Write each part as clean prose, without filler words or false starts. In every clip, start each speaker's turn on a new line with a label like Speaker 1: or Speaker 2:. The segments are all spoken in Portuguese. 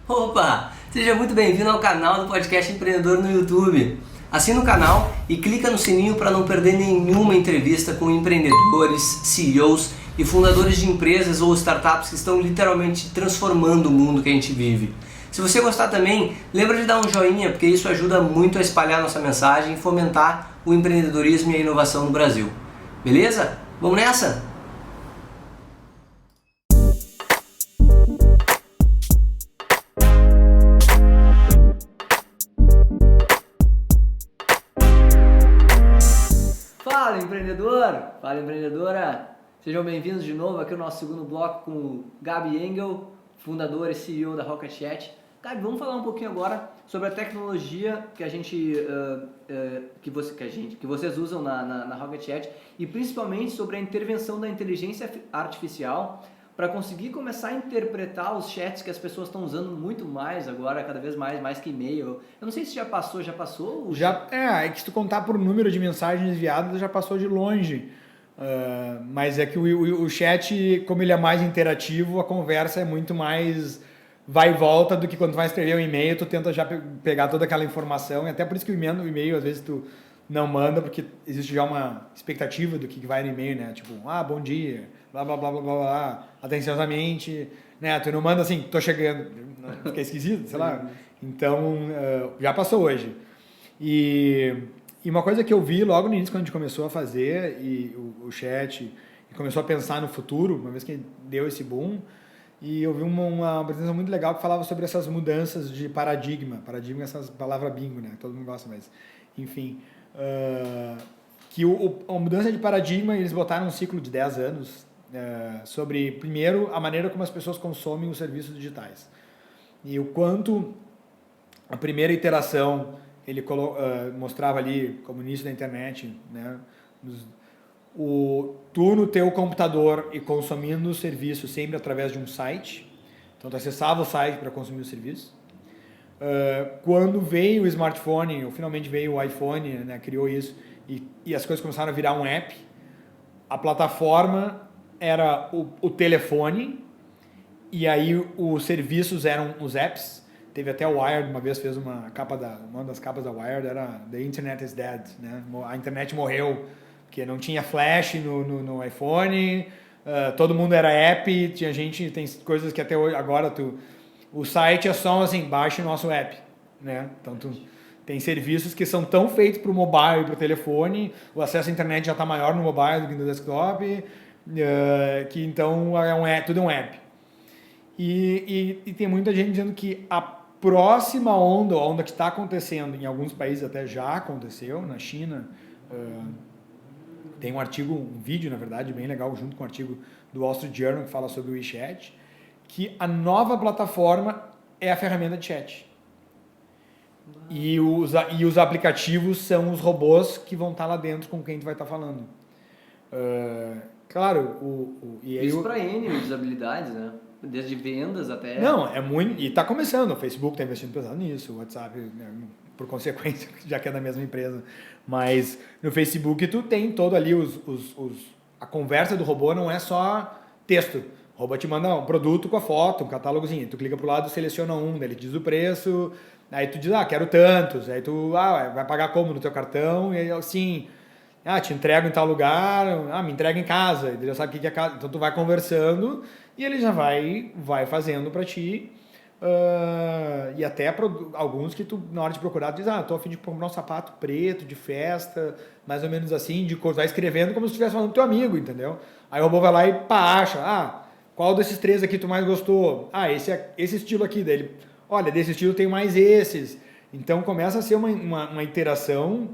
Speaker 1: Opa! Seja muito bem-vindo ao canal do Podcast Empreendedor no YouTube. Assina o canal e clica no sininho para não perder nenhuma entrevista com empreendedores, CEOs e fundadores de empresas ou startups que estão literalmente transformando o mundo que a gente vive. Se você gostar também, lembra de dar um joinha, porque isso ajuda muito a espalhar nossa mensagem e fomentar o empreendedorismo e a inovação no Brasil. Beleza? Vamos nessa? Fala empreendedor, fala empreendedora, sejam bem-vindos de novo aqui no nosso segundo bloco com o Gabi Engel, fundador e CEO da Rocket Chat. Gabi, vamos falar um pouquinho agora sobre a tecnologia que que vocês usam na Rocket Chat e principalmente sobre a intervenção da inteligência artificial para conseguir começar a interpretar os chats que as pessoas estão usando muito mais agora, cada vez mais que e-mail. Eu não sei se já passou?
Speaker 2: É que se tu contar por número de mensagens enviadas, já passou de longe. Mas é que o chat, como ele é mais interativo, a conversa é muito mais vai e volta do que quando tu vai escrever um e-mail, tu tenta já pegar toda aquela informação, e até por isso que o e-mail, às vezes, tu não manda, porque existe já uma expectativa do que vai no e-mail, né? Tipo, bom dia, blá, blá, blá, blá, blá, blá, atenciosamente, né? Tu não manda assim, tô chegando, fica esquisito, sei lá. Então, já passou hoje. E uma coisa que eu vi logo no início, quando a gente começou a fazer o chat, e começou a pensar no futuro, uma vez que deu esse boom, e eu vi uma apresentação muito legal que falava sobre essas mudanças de paradigma. Paradigma é essa palavra bingo, né? Todo mundo gosta, mas enfim. Que a mudança de paradigma, eles botaram um ciclo de 10 anos sobre, primeiro, a maneira como as pessoas consomem os serviços digitais. E o quanto a primeira iteração, ele mostrava ali, como início da internet, né? Tu no teu computador e consumindo o serviço sempre através de um site. Então, tu acessava o site para consumir o serviço. Quando veio o smartphone, ou finalmente veio o iPhone, né, criou isso, e as coisas começaram a virar um app, a plataforma era o telefone, e aí os serviços eram os apps. Teve até o Wired, uma vez fez uma das capas da Wired, era The Internet is Dead, né? A internet morreu, porque não tinha flash no iPhone, todo mundo era app, tem coisas que até hoje, agora o site é só assim, baixe o nosso app, né? Então tem serviços que são tão feitos para o mobile e para o telefone, o acesso à internet já está maior no mobile do que no desktop, que então tudo é um app. E tem muita gente dizendo que a próxima onda, a onda que está acontecendo, em alguns países até já aconteceu, na China, tem um vídeo, na verdade, bem legal, junto com um artigo do Wall Street Journal que fala sobre o WeChat, que a nova plataforma é a ferramenta de chat. E os aplicativos são os robôs que vão estar lá dentro com quem tu vai estar falando. Claro,
Speaker 1: isso para N usabilidades, né? Desde vendas até...
Speaker 2: Não, é muito... E está começando, o Facebook está investindo pesado nisso, o WhatsApp, né, por consequência, já que é da mesma empresa. Mas no Facebook tu tem todo ali a conversa do robô não é só texto. O robô te manda um produto com a foto, um catálogozinho. Tu clica pro lado, seleciona daí ele diz o preço, aí tu diz, quero tantos. Aí tu, vai pagar como no teu cartão? E aí, assim, te entrego em tal lugar, me entrega em casa. Ele já sabe o que é casa. Então tu vai conversando e ele já vai fazendo para ti. E até alguns que tu, na hora de procurar, tu diz, tô a fim de comprar um sapato preto, de festa, mais ou menos assim, de cor. Vai escrevendo como se estivesse falando com teu amigo, entendeu? Aí o robô vai lá e acha, qual desses 3 aqui tu mais gostou? Esse estilo aqui dele. Olha, desse estilo tem mais esses. Então começa a ser uma interação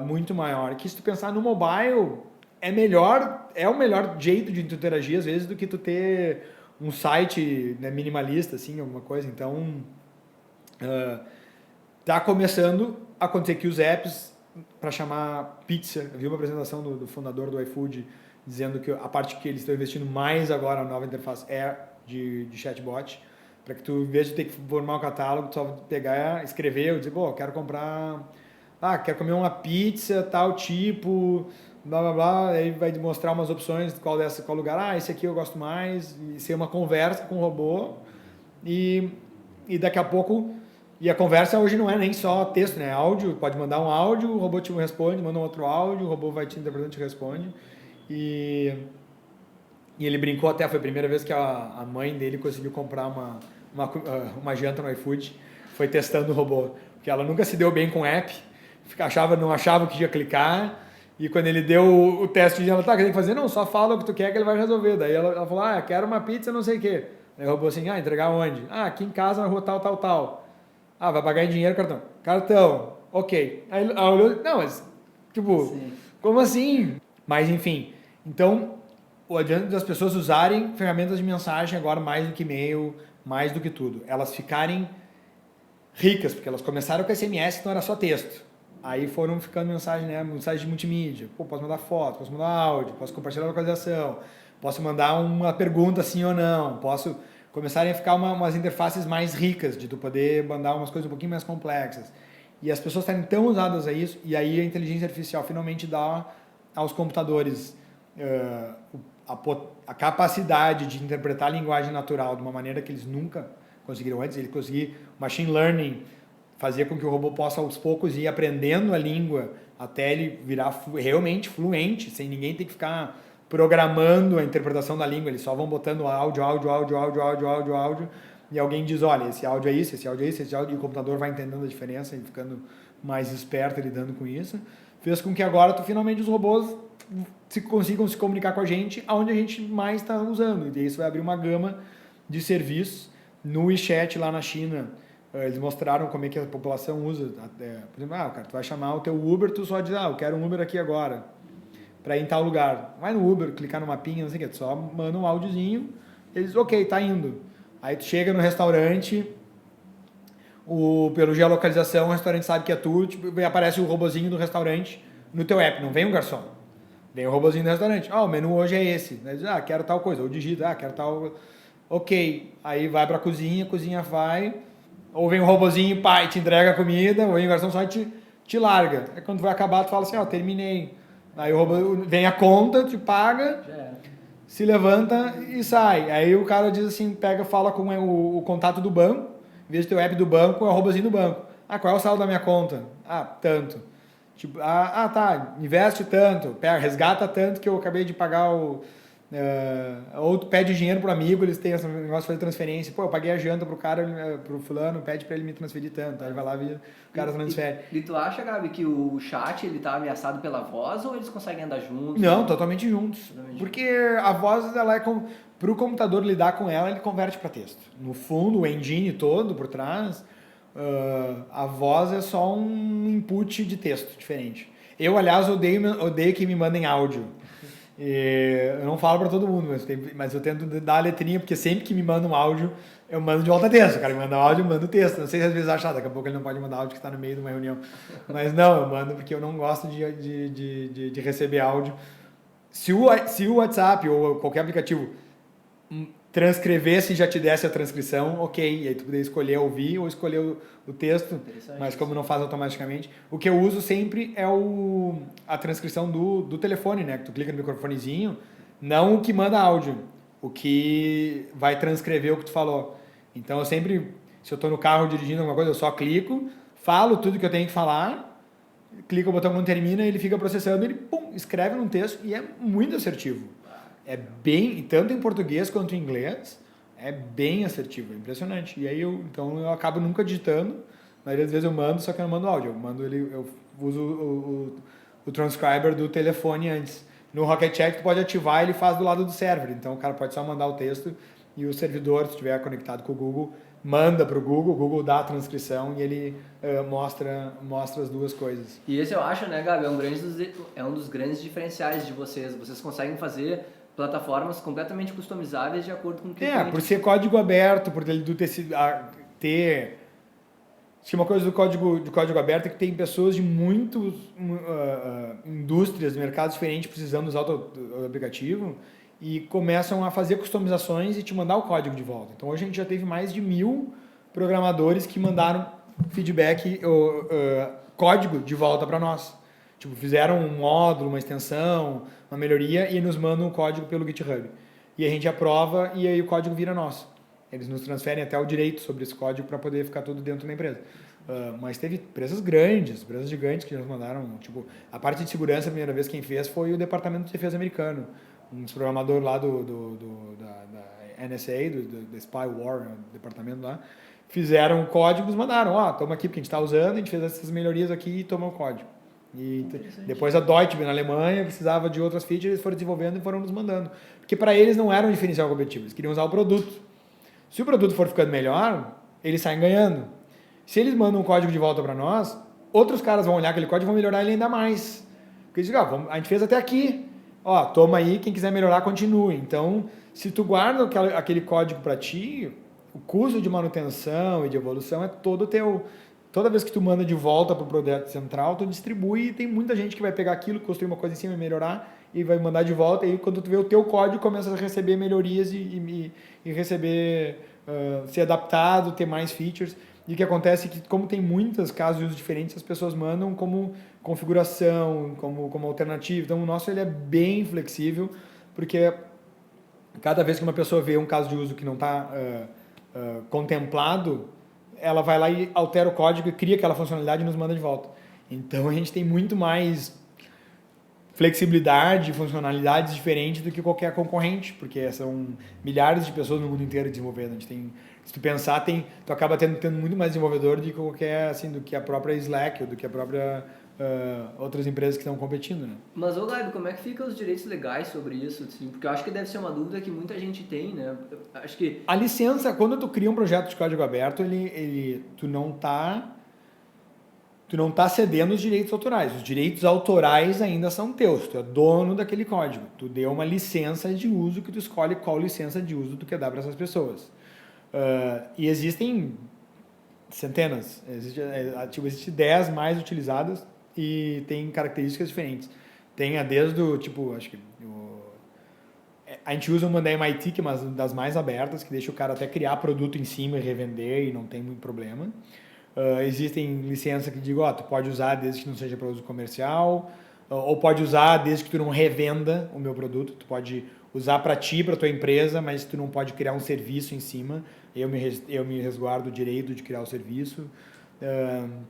Speaker 2: muito maior. Que se tu pensar no mobile, é o melhor jeito de tu interagir, às vezes, do que tu ter um site, né, minimalista, assim, alguma coisa. Então, tá começando a acontecer que os apps, para chamar pizza, eu vi uma apresentação do fundador do iFood, dizendo que a parte que eles estão investindo mais agora na nova interface é de chatbot, para que tu, em vez de ter que formar um catálogo, tu só pegar, escrever, dizer, quero comprar, quero comer uma pizza, tal tipo, blá blá blá, aí vai mostrar umas opções de qual lugar, esse aqui eu gosto mais, e ser uma conversa com o robô, e e daqui a pouco... E a conversa hoje não é nem só texto, né? Áudio, pode mandar um áudio, o robô te responde, manda um outro áudio, o robô vai te interpretando e te responde. E ele brincou até, foi a primeira vez que a mãe dele conseguiu comprar uma janta no iFood, foi testando o robô. Porque ela nunca se deu bem com o app, não achava que ia clicar, e quando ele deu o teste, ela, tá, o que tem que fazer? Não, só fala o que tu quer que ele vai resolver. Daí ela falou, quero uma pizza, não sei o quê. Aí o robô assim, entregar onde? Aqui em casa, na rua tal, tal, tal. Vai pagar em dinheiro, cartão. Cartão, ok. Aí ela olhou, não, mas, tipo, sim. Como assim? Mas, enfim, então, o adianto das pessoas usarem ferramentas de mensagem agora mais do que e-mail, mais do que tudo. Elas ficarem ricas, porque elas começaram com SMS, então era só texto. Aí foram ficando mensagem, né? Mensagem de multimídia. Posso mandar foto, posso mandar áudio, posso compartilhar a localização, posso mandar uma pergunta sim ou não, posso... Começarem a ficar umas interfaces mais ricas, de tu poder mandar umas coisas um pouquinho mais complexas. E as pessoas estarem tão usadas a isso, e aí a inteligência artificial finalmente dá aos computadores a capacidade de interpretar a linguagem natural de uma maneira que eles nunca conseguiram antes. Ele conseguir machine learning, fazer com que o robô possa aos poucos ir aprendendo a língua até ele virar realmente fluente, sem ninguém ter que ficar programando a interpretação da língua. Eles só vão botando áudio, e alguém diz, olha, esse áudio é isso, esse áudio é isso, esse áudio, e o computador vai entendendo a diferença e ficando mais esperto lidando com isso. Fez com que agora finalmente os robôs consigam se comunicar com a gente aonde a gente mais está usando. E isso vai abrir uma gama de serviços. No WeChat lá na China, eles mostraram como é que a população usa. Por exemplo, cara, tu vai chamar o teu Uber, tu só diz, eu quero um Uber aqui agora, para ir em tal lugar. Vai no Uber, clicar no mapinha, não sei o que, tu só manda um áudiozinho, eles, ok, tá indo. Aí tu chega no restaurante, pelo geolocalização, o restaurante sabe que é tu, e aparece o robozinho do restaurante no teu app, não vem um garçom. Vem o robozinho do restaurante, o menu hoje é esse. Aí diz, quero tal coisa, ou digita, quero tal... Ok, aí vai pra cozinha, a cozinha vai, ou vem o robozinho, pai, te entrega a comida, ou vem o garçom só te larga. Aí quando vai acabar, tu fala assim, terminei. Aí o robô vem a conta, te paga, se levanta e sai. Aí o cara diz assim, fala com o contato do banco, em vez de ter o app do banco, é o robozinho do banco. Qual é o saldo da minha conta? Tanto. Tipo, tá, investe tanto, resgata tanto que eu acabei de pagar ou tu pede dinheiro pro amigo, eles têm esse negócio de fazer transferência. Eu paguei a janta pro cara, pro fulano, pede pra ele me transferir tanto. Aí vai lá e o cara transfere.
Speaker 1: E tu acha, Gabi, que o chat ele tá ameaçado pela voz ou eles conseguem andar juntos?
Speaker 2: Não, totalmente juntos. Porque a voz, ela é pro computador lidar com ela, ele converte para texto. No fundo, o engine todo por trás, a voz é só um input de texto diferente. Eu, aliás, odeio que me mandem áudio. Eu não falo para todo mundo, mas eu tento dar a letrinha, porque sempre que me manda um áudio, eu mando de volta texto. O cara me manda áudio, eu mando texto. Não sei se às vezes acha, daqui a pouco ele não pode mandar áudio que está no meio de uma reunião. Mas não, eu mando porque eu não gosto de receber áudio. Se o WhatsApp ou qualquer aplicativo transcrevesse e já te desse a transcrição, ok, e aí tu poderia escolher ouvir ou escolher o texto, mas como não faz automaticamente, o que eu uso sempre é a transcrição do telefone, né, que tu clica no microfonezinho, não o que manda áudio, o que vai transcrever o que tu falou. Então eu sempre, se eu estou no carro dirigindo alguma coisa, eu só clico, falo tudo que eu tenho que falar, clico o botão quando termina, ele fica processando, ele escreve num texto e é muito assertivo. É bem, tanto em português quanto em inglês, é bem assertivo, é impressionante. E aí então eu acabo nunca digitando, na maioria das vezes eu mando, só que eu não mando áudio, eu uso o transcriber do telefone antes. No Rocket Chat tu pode ativar, ele faz do lado do server, então o cara pode só mandar o texto e o servidor, se estiver conectado com o Google, manda para o Google dá a transcrição e ele mostra as duas coisas.
Speaker 1: E esse eu acho, né, Gabi, é um dos grandes diferenciais de vocês. Vocês conseguem fazer plataformas completamente customizáveis de acordo com o que
Speaker 2: por ser código aberto, por ele ter uma coisa do código aberto é que tem pessoas de muitas indústrias, mercados diferentes precisando usar o aplicativo e começam a fazer customizações e te mandar o código de volta. Então hoje a gente já teve mais de 1000 programadores que mandaram feedback, código de volta para nós. Tipo, fizeram um módulo, uma extensão, uma melhoria e nos mandam o código pelo GitHub. E a gente aprova e aí o código vira nosso. eles nos transferem até o direito sobre esse código para poder ficar tudo dentro da empresa. Mas teve empresas grandes, empresas gigantes que nos mandaram, tipo, a parte de segurança, a primeira vez quem fez foi o Departamento de Defesa americano, um dos programadores lá da NSA, do Spy War, do departamento lá, fizeram o código e nos mandaram, toma aqui porque a gente está usando, a gente fez essas melhorias aqui e toma o código. E depois a Deutsche na Alemanha precisava de outras features, eles foram desenvolvendo e foram nos mandando. Porque para eles não era um diferencial competitivo, eles queriam usar o produto. Se o produto for ficando melhor, eles saem ganhando. Se eles mandam um código de volta para nós, outros caras vão olhar aquele código e vão melhorar ele ainda mais. Porque eles dizem, a gente fez até aqui, toma aí, quem quiser melhorar, continue. Então, se tu guarda aquele código para ti, o custo de manutenção e de evolução é todo teu. Toda vez que tu manda de volta para o projeto central, tu distribui e tem muita gente que vai pegar aquilo, construir uma coisa em cima e melhorar e vai mandar de volta. E aí, quando tu vê o teu código, começa a receber melhorias e receber, ser adaptado, ter mais features. E o que acontece é que, como tem muitos casos de uso diferentes, as pessoas mandam como configuração, como alternativa. Então, o nosso ele é bem flexível, porque cada vez que uma pessoa vê um caso de uso que não está contemplado, ela vai lá e altera o código e cria aquela funcionalidade e nos manda de volta. Então, a gente tem muito mais flexibilidade, funcionalidades diferentes do que qualquer concorrente, porque são milhares de pessoas no mundo inteiro desenvolvendo. A gente tem, se tu pensar, tu acaba tendo muito mais desenvolvedor do que qualquer, assim, do que a própria Slack ou do que a própria outras empresas que estão competindo, né?
Speaker 3: Mas, Gabi, como é que ficam os direitos legais sobre isso? Assim? Porque eu acho que deve ser uma dúvida que muita gente tem, né? Acho que...
Speaker 2: A licença, quando tu cria um projeto de código aberto, tu não tá cedendo os direitos autorais. Os direitos autorais ainda são teus. Tu é dono daquele código. Tu deu uma licença de uso que tu escolhe qual licença de uso tu quer dar para essas pessoas. E existem centenas. Existe 10 mais utilizadas e tem características diferentes. Tem desde o tipo, acho que a gente usa uma da MIT, que é uma das mais abertas, que deixa o cara até criar produto em cima e revender e não tem muito problema. Existem licenças que digam, tu pode usar desde que não seja para uso comercial, ou pode usar desde que tu não revenda o meu produto, tu pode usar para ti, para tua empresa, mas tu não pode criar um serviço em cima, eu me resguardo o direito de criar o serviço.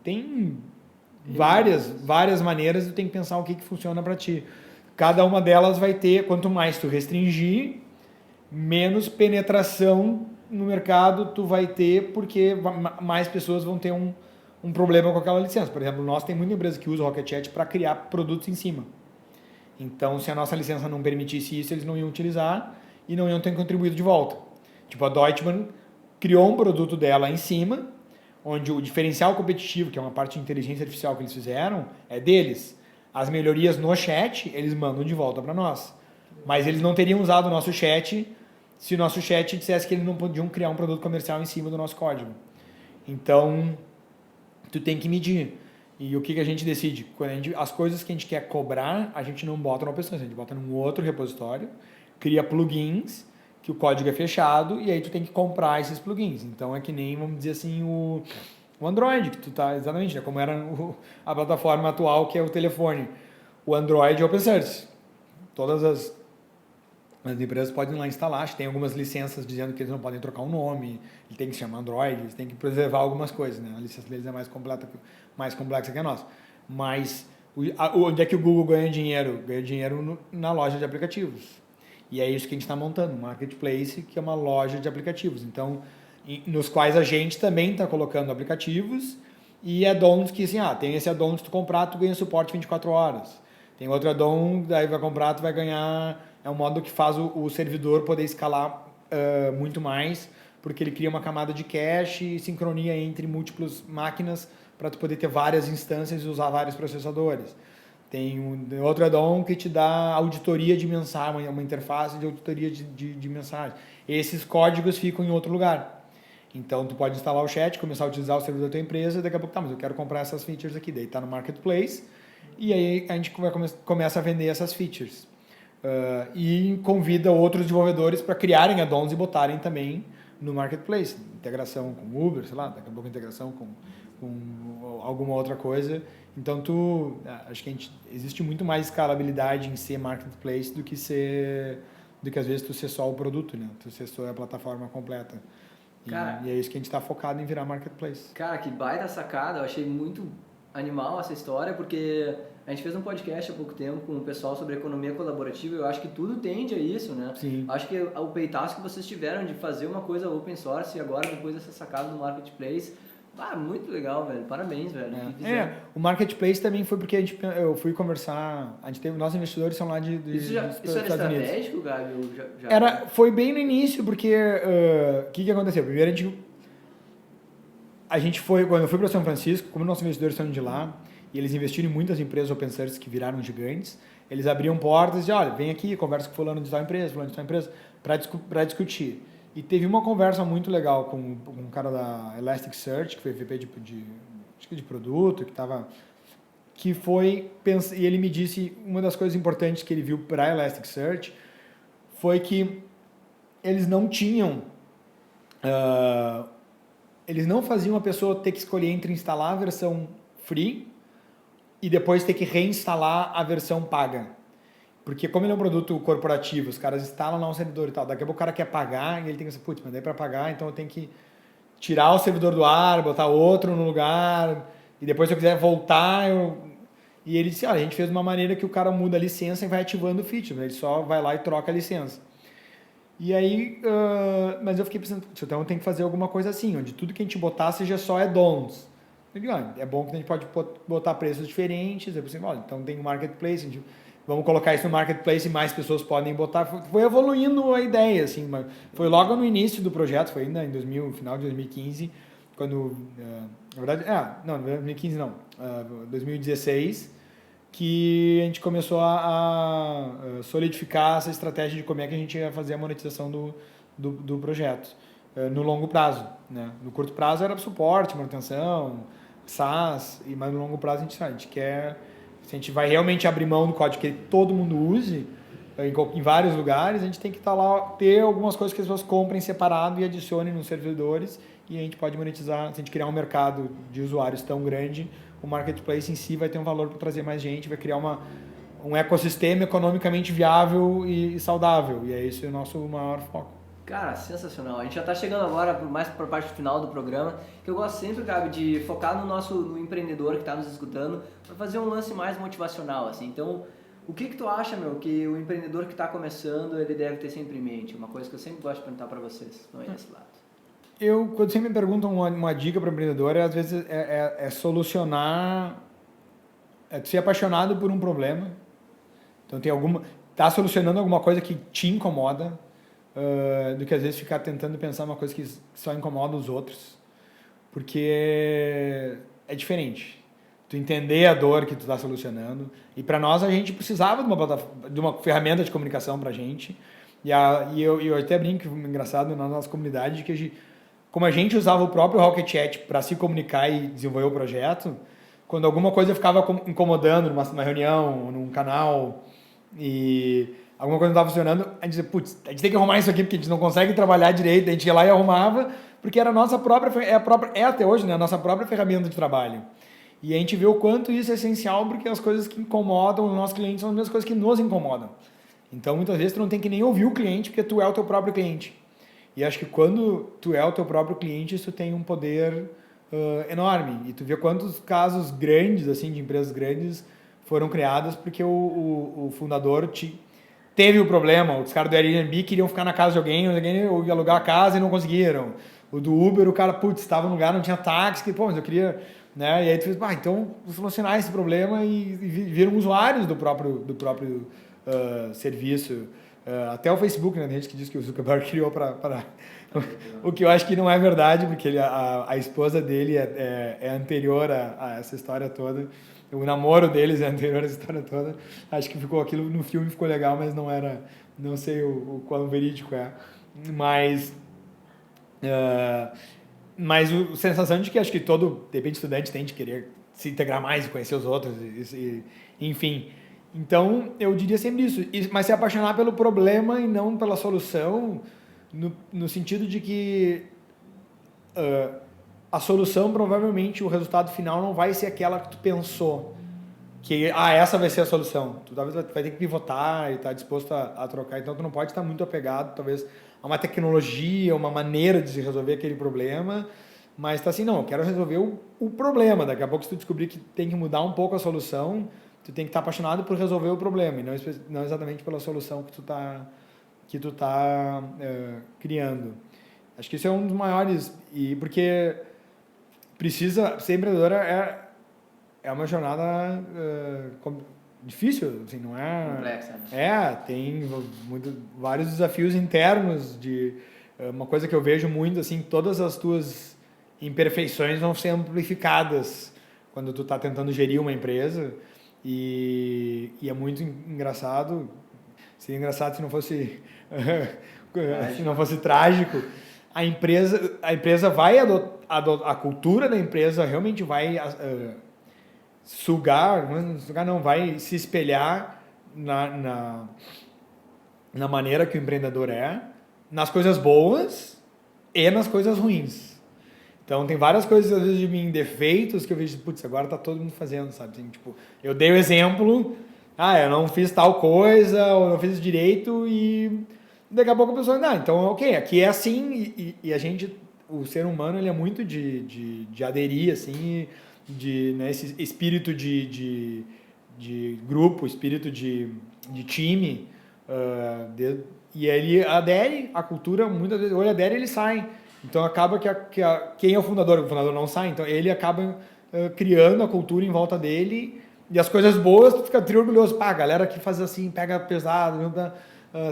Speaker 2: Tem várias maneiras e tu tem que pensar o que funciona para ti. Cada uma delas vai ter, quanto mais tu restringir, menos penetração no mercado tu vai ter, porque mais pessoas vão ter um problema com aquela licença. Por exemplo, nós tem muita empresa que usa o Rocket Chat para criar produtos em cima. Então, se a nossa licença não permitisse isso, eles não iam utilizar e não iam ter contribuído de volta. Tipo, a Deutsche Bank criou um produto dela em cima, onde o diferencial competitivo, que é uma parte de inteligência artificial que eles fizeram, é deles. As melhorias no chat, eles mandam de volta para nós. Mas eles não teriam usado o nosso chat se o nosso chat dissesse que eles não podiam criar um produto comercial em cima do nosso código. Então, tu tem que medir. E o que a gente decide? As coisas que a gente quer cobrar, a gente não bota na opção, a gente bota num outro repositório, cria plugins, que o código é fechado, e aí tu tem que comprar esses plugins. Então, é que nem, vamos dizer assim, o Android, que tu tá, exatamente, né, como era a plataforma atual, que é o telefone. O Android é open source. Todas as empresas podem lá instalar, tem algumas licenças dizendo que eles não podem trocar o nome, ele tem que se chamar Android, eles têm que preservar algumas coisas, né? A licença deles é mais complexa que a nossa. Mas onde é que o Google ganha dinheiro? Ganha dinheiro na loja de aplicativos. E é isso que a gente está montando, um marketplace, que é uma loja de aplicativos. Então, nos quais a gente também está colocando aplicativos e add-ons que, assim, tem esse add-on, se tu comprar, tu ganha suporte 24 horas. Tem outro add-on, daí vai comprar, tu vai ganhar... É um modo que faz o servidor poder escalar muito mais, porque ele cria uma camada de cache e sincronia entre múltiplas máquinas para tu poder ter várias instâncias e usar vários processadores. Tem outro add-on que te dá auditoria de mensagem, uma interface de auditoria de mensagem. Esses códigos ficam em outro lugar. Então, tu pode instalar o chat, começar a utilizar o servidor da tua empresa, e daqui a pouco, mas eu quero comprar essas features aqui. Daí está no Marketplace, e aí a gente começa a vender essas features. E convida outros desenvolvedores para criarem add-ons e botarem também no Marketplace. Integração com Uber, sei lá, daqui a pouco integração com alguma outra coisa. Então, acho que existe muito mais escalabilidade em ser Marketplace do que às vezes tu ser só o produto, né? Tu ser só a plataforma completa.
Speaker 3: Cara,
Speaker 2: e é isso que a gente está focado em virar marketplace.
Speaker 3: Cara, que baita sacada, eu achei muito animal essa história, porque a gente fez um podcast há pouco tempo com o pessoal sobre economia colaborativa e eu acho que tudo tende a isso, né?
Speaker 2: Sim.
Speaker 3: Acho que o peitaço que vocês tiveram de fazer uma coisa open source e agora depois dessa sacada no marketplace, muito legal, velho. Parabéns, velho.
Speaker 2: O marketplace também foi porque eu fui conversar, nossos investidores são lá
Speaker 3: Isso era estratégico, Gabi?
Speaker 2: Foi bem no início, porque o que aconteceu? Primeiro a gente foi, quando eu fui para São Francisco, como nossos investidores são de lá, e eles investiram em muitas empresas open source que viraram gigantes, eles abriam portas e diziam, olha, vem aqui, conversa com fulano de tal empresa, para discutir. E teve uma conversa muito legal com um cara da Elasticsearch, que foi VP de produto, e ele me disse, uma das coisas importantes que ele viu para a Elasticsearch foi que eles não tinham... eles não faziam a pessoa ter que escolher entre instalar a versão free e depois ter que reinstalar a versão paga. Porque como ele é um produto corporativo, os caras instalam lá um servidor e tal, daqui a pouco o cara quer pagar e ele tem que dizer, mas daí para pagar, então eu tenho que tirar o servidor do ar, botar outro no lugar, e depois se eu quiser voltar, E ele disse, a gente fez uma maneira que o cara muda a licença e vai ativando o feature, ele só vai lá e troca a licença. E aí, mas eu fiquei pensando, então tem que fazer alguma coisa assim, onde tudo que a gente botar seja só add-ons. Eu digo, é bom que a gente pode botar preços diferentes, eu pensei, então tem o marketplace, vamos colocar isso no marketplace e mais pessoas podem botar. Foi evoluindo a ideia, assim, mas foi logo no início do projeto, foi ainda em final de 2015, quando, na verdade, 2015 não, 2016, que a gente começou a solidificar essa estratégia de como é que a gente ia fazer a monetização do projeto no longo prazo, né? No curto prazo era suporte, manutenção, SaaS, mas no longo prazo a gente quer, se a gente vai realmente abrir mão do código que todo mundo use em vários lugares, a gente tem que estar lá, ter algumas coisas que as pessoas comprem separado e adicionem nos servidores, e a gente pode monetizar. Se a gente criar um mercado de usuários tão grande, o marketplace em si vai ter um valor para trazer mais gente, vai criar um ecossistema economicamente viável e saudável, e é esse o nosso maior foco.
Speaker 3: Cara, sensacional. A gente já está chegando agora mais para a parte final do programa, que eu gosto sempre, Gabi, de focar no empreendedor que está nos escutando, para fazer um lance mais motivacional, assim. Então, o que tu acha, que o empreendedor que está começando, ele deve ter sempre em mente? Uma coisa que eu sempre gosto de perguntar para vocês, não é esse lado.
Speaker 2: Quando sempre me perguntam uma dica para o empreendedor, às vezes solucionar, ser apaixonado por um problema. Então, tá solucionando alguma coisa que te incomoda, do que às vezes ficar tentando pensar uma coisa que só incomoda os outros, porque é diferente tu entender a dor que tu está solucionando, e para nós a gente precisava de uma ferramenta de comunicação para a gente, e eu até brinco, engraçado, na nossa comunidade, que como a gente usava o próprio Rocket Chat para se comunicar e desenvolver o projeto, quando alguma coisa ficava incomodando numa reunião, num canal, e alguma coisa não estava funcionando, a gente dizia, a gente tem que arrumar isso aqui porque a gente não consegue trabalhar direito, a gente ia lá e arrumava, porque era a nossa própria, até hoje, né, a nossa própria ferramenta de trabalho. E a gente vê o quanto isso é essencial, porque as coisas que incomodam os nossos clientes são as mesmas coisas que nos incomodam. Então, muitas vezes, tu não tem que nem ouvir o cliente, porque tu é o teu próprio cliente. E acho que quando tu é o teu próprio cliente, isso tem um poder enorme. E tu vê quantos casos grandes, assim, de empresas grandes, foram criadas porque o fundador teve o problema. Os caras do Airbnb queriam ficar na casa de alguém ia alugar a casa e não conseguiram. O do Uber, o cara, estava no lugar, não tinha táxi, mas eu queria... Né? E aí tu fez, então vou solucionar esse problema e viram usuários do próprio serviço. Até o Facebook, né? Tem gente que diz que o Zuckerberg criou para... O que eu acho que não é verdade, porque a esposa dele é anterior a essa história toda. O namoro deles é anterior a essa história toda. Acho que ficou aquilo no filme, ficou legal, mas não era... Não sei o quão verídico é. Mas a sensação de que acho que todo, de repente, estudante tem de querer se integrar mais e conhecer os outros, enfim. Então, eu diria sempre isso, mas se apaixonar pelo problema e não pela solução, no sentido de que a solução, provavelmente, o resultado final não vai ser aquela que tu pensou, que essa vai ser a solução. Tu talvez vai ter que pivotar e estar disposto a trocar, então tu não pode estar muito apegado, talvez, uma tecnologia, uma maneira de se resolver aquele problema, mas tá assim, não, eu quero resolver o problema. Daqui a pouco, se tu descobrir que tem que mudar um pouco a solução, tu tem que estar apaixonado por resolver o problema, e não exatamente pela solução que tu tá criando. Acho que isso é um dos maiores, e porque ser empreendedor é uma jornada difícil, assim, não é...
Speaker 3: Complexa, né?
Speaker 2: Tem vários desafios internos uma coisa que eu vejo muito, assim, todas as tuas imperfeições vão ser amplificadas quando tu tá tentando gerir uma empresa, e é muito engraçado. Seria engraçado se não fosse se não fosse trágico. A empresa vai a cultura da empresa realmente vai vai se espelhar na maneira que o empreendedor nas coisas boas e nas coisas ruins. Então, tem várias coisas, às vezes, de mim, defeitos, que eu vejo, putz, agora tá todo mundo fazendo, sabe? Assim, tipo, eu dei o exemplo, eu não fiz tal coisa, ou não fiz direito, e daqui a pouco a pessoa, então, ok, aqui é assim, e a gente, o ser humano, ele é muito de aderir, assim, esse espírito de grupo, espírito de time, e ele adere à cultura, muitas vezes, ou ele adere, ele sai. Então acaba quem é o fundador não sai, então ele acaba criando a cultura em volta dele, e as coisas boas tu fica orgulhoso, a galera que faz assim, pega pesado,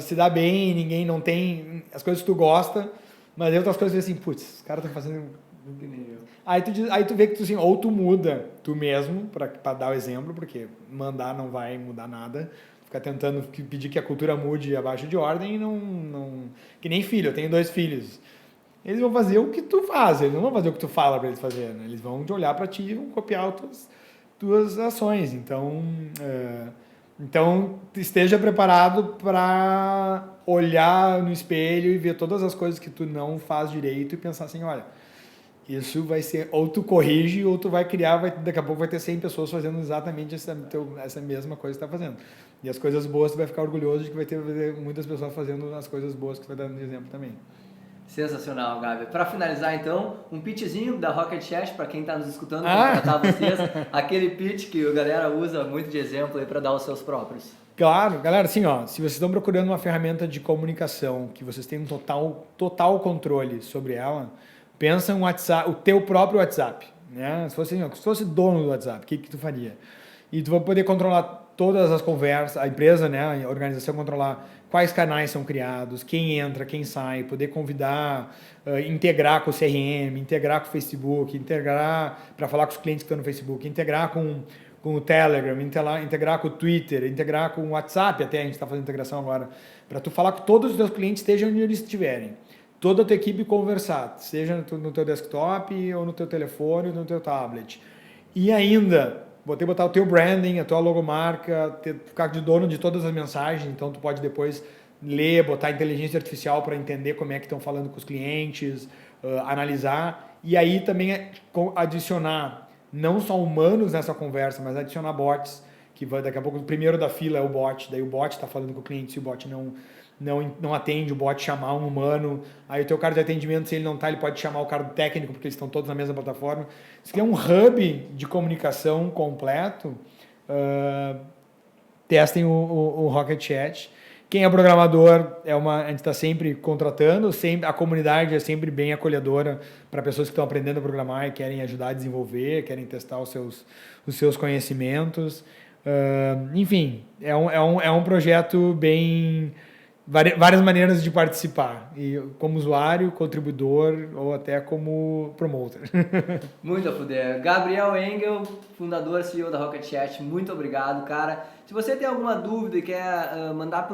Speaker 2: se dá bem, ninguém não tem as coisas que tu gosta, mas aí outras coisas assim, putz, os caras estão fazendo que nem eu. Aí tu vê que tu, assim, ou tu muda tu mesmo, para dar o exemplo, porque mandar não vai mudar nada, ficar tentando pedir que a cultura mude abaixo de ordem, e não que nem filho, eu tenho 2 filhos. Eles vão fazer o que tu faz, eles não vão fazer o que tu fala para eles fazer, né? Eles vão olhar para ti e vão copiar as tuas ações. Então, esteja preparado para olhar no espelho e ver todas as coisas que tu não faz direito e pensar assim, olha, isso vai ser, ou tu corrige, ou tu vai criar, daqui a pouco vai ter 100 pessoas fazendo exatamente essa mesma coisa que tu está fazendo. E as coisas boas tu vai ficar orgulhoso de que vai ter muitas pessoas fazendo as coisas boas que tu vai dar de exemplo também.
Speaker 3: Sensacional, Gabi. Para finalizar, então, um pitchzinho da Rocket Chat para quem está nos escutando, para tratar vocês, aquele pitch que a galera usa muito de exemplo aí para dar os seus próprios.
Speaker 2: Claro, galera, assim, se vocês estão procurando uma ferramenta de comunicação que vocês têm um total controle sobre ela, pensa um WhatsApp, o teu próprio WhatsApp, né? Se fosse dono do WhatsApp, o que tu faria? E tu vai poder controlar todas as conversas, a empresa, né, a organização controlar quais canais são criados, quem entra, quem sai, poder convidar, integrar com o CRM, integrar com o Facebook, integrar para falar com os clientes que estão no Facebook, integrar com o Telegram, integrar com o Twitter, integrar com o WhatsApp, até a gente está fazendo integração agora, para tu falar com todos os teus clientes, estejam onde eles estiverem. Toda a tua equipe conversar, seja no teu desktop, ou no teu telefone, ou no teu tablet. E ainda, botar o teu branding, a tua logomarca, ficar de dono de todas as mensagens, então tu pode depois ler, botar inteligência artificial para entender como é que estão falando com os clientes, analisar, e aí também adicionar não só humanos nessa conversa, mas adicionar bots, que vai, daqui a pouco o primeiro da fila é o bot, daí o bot está falando com o cliente, se o bot não atende, o bot chamar um humano, aí o teu cara de atendimento, se ele não está, ele pode chamar o cara do técnico, porque eles estão todos na mesma plataforma. Isso é um hub de comunicação completo. Testem o Rocket Chat. Quem é programador, a gente está sempre contratando, a comunidade é sempre bem acolhedora para pessoas que estão aprendendo a programar e querem ajudar a desenvolver, querem testar os seus conhecimentos. Enfim, é um projeto bem... várias maneiras de participar, e como usuário, contribuidor ou até como promoter.
Speaker 3: Muito a fuder. Gabriel Engel, fundador e CEO da Rocket Chat, muito obrigado, cara. Se você tem alguma dúvida e quer mandar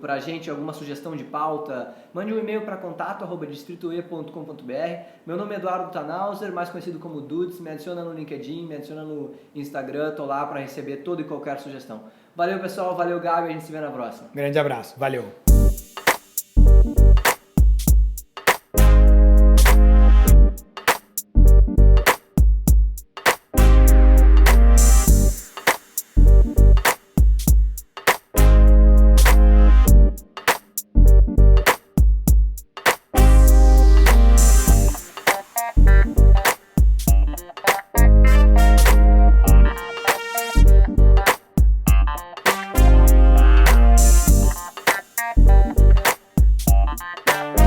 Speaker 3: pra gente alguma sugestão de pauta, mande um e-mail para contato@distritoe.com.br. Meu nome é Eduardo Tannhauser, mais conhecido como Dudes. Me adiciona no LinkedIn, me adiciona no Instagram, tô lá para receber toda e qualquer sugestão. Valeu, pessoal, valeu, Gabi, a gente se vê na próxima.
Speaker 2: Grande abraço, valeu.
Speaker 4: Tchau.